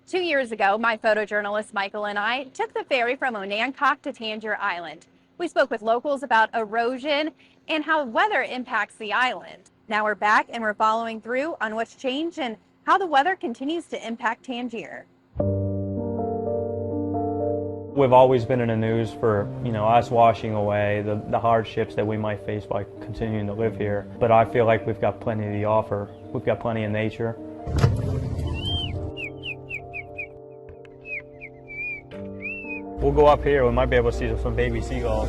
2 years ago, my photojournalist Michael and I took the ferry from Onancock to Tangier Island. We spoke with locals about erosion and how weather impacts the island. Now we're back and we're following through on what's changed and how the weather continues to impact Tangier. We've always been in the news for, us washing away the hardships that we might face by continuing to live here. But I feel like we've got plenty to offer. We've got plenty of nature. We'll go up here, we might be able to see some baby seagulls.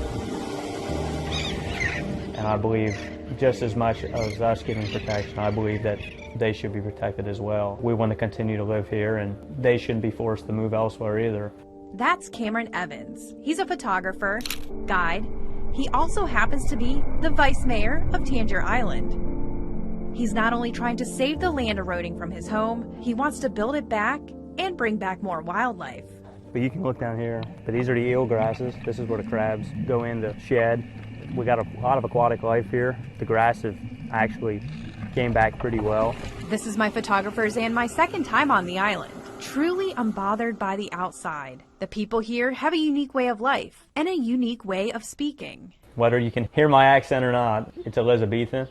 And I believe just as much as us getting protection, I believe that they should be protected as well. We want to continue to live here and they shouldn't be forced to move elsewhere either. That's Cameron Evans. He's a photographer, guide. He also happens to be the vice mayor of Tangier Island. He's not only trying to save the land eroding from his home, he wants to build it back and bring back more wildlife. But you can look down here, but these are the eel grasses. This is where the crabs go in to shed. We got a lot of aquatic life here. The grass have actually came back pretty well. This is my photographers and my second time on the island. Truly unbothered by the outside. The people here have a unique way of life and a unique way of speaking. Whether you can hear my accent or not, it's Elizabethan,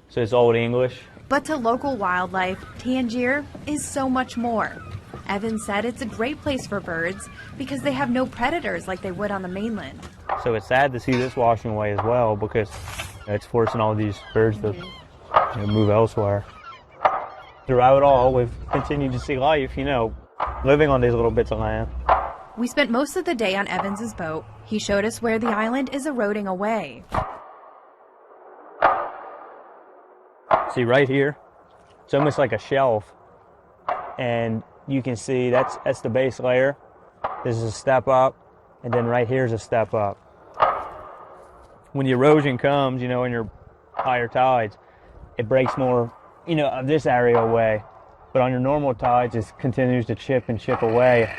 so it's Old English. But to local wildlife, Tangier is so much more. Evans said it's a great place for birds because they have no predators like they would on the mainland. So it's sad to see this washing away as well because it's forcing all these birds to move elsewhere. Throughout it all, we've continued to see life, living on these little bits of land. We spent most of the day on Evans's boat. He showed us where the island is eroding away. See right here, it's almost like a shelf. And you can see that's the base layer. This is a step up, and then right here is a step up. When the erosion comes, in your higher tides, it breaks more, of this area away. But on your normal tides, it continues to chip and chip away.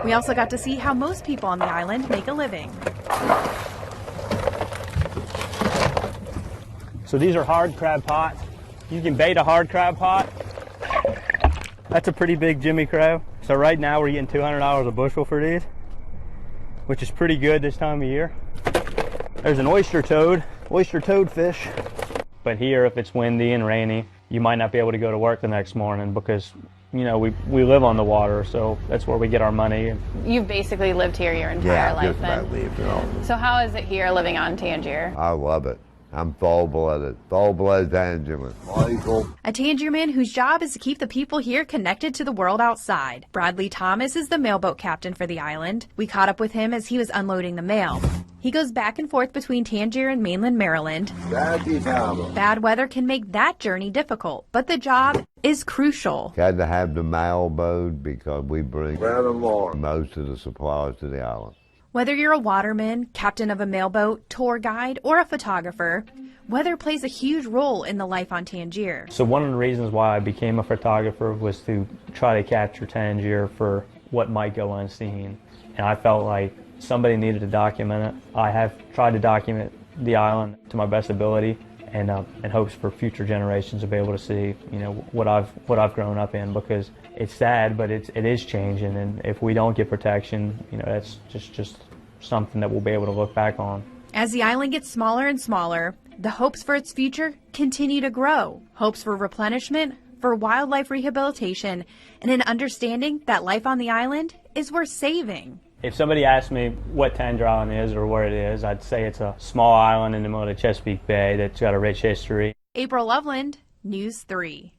We also got to see how most people on the island make a living. So these are hard crab pots. You can bait a hard crab pot. That's a pretty big Jimmy crab. So right now we're getting $200 a bushel for these, which is pretty good this time of year. There's an oyster toad fish. But here, if it's windy and rainy, you might not be able to go to work the next morning because, we live on the water, so that's where we get our money. You've basically lived here your entire life then? Yeah, just about lived. So how is it here living on Tangier? I love it. I'm full-blooded Tangerman. Michael. A Tangierman whose job is to keep the people here connected to the world outside. Bradley Thomas is the mailboat captain for the island. We caught up with him as he was unloading the mail. He goes back and forth between Tangier and mainland Maryland. Bad weather can make that journey difficult, but the job is crucial. Had to have the mailboat because we bring most of the supplies to the island. Whether you're a waterman, captain of a mailboat, tour guide, or a photographer, weather plays a huge role in the life on Tangier. So one of the reasons why I became a photographer was to try to capture Tangier for what might go unseen. And I felt like somebody needed to document it. I have tried to document the island to my best ability and in hopes for future generations to be able to see, what I've grown up in, because it's sad, but it is changing, and if we don't get protection, that's just something that we'll be able to look back on. As the island gets smaller and smaller, the hopes for its future continue to grow. Hopes for replenishment, for wildlife rehabilitation, and an understanding that life on the island is worth saving. If somebody asked me what Tangier Island is or where it is, I'd say it's a small island in the middle of the Chesapeake Bay that's got a rich history. April Loveland, News 3.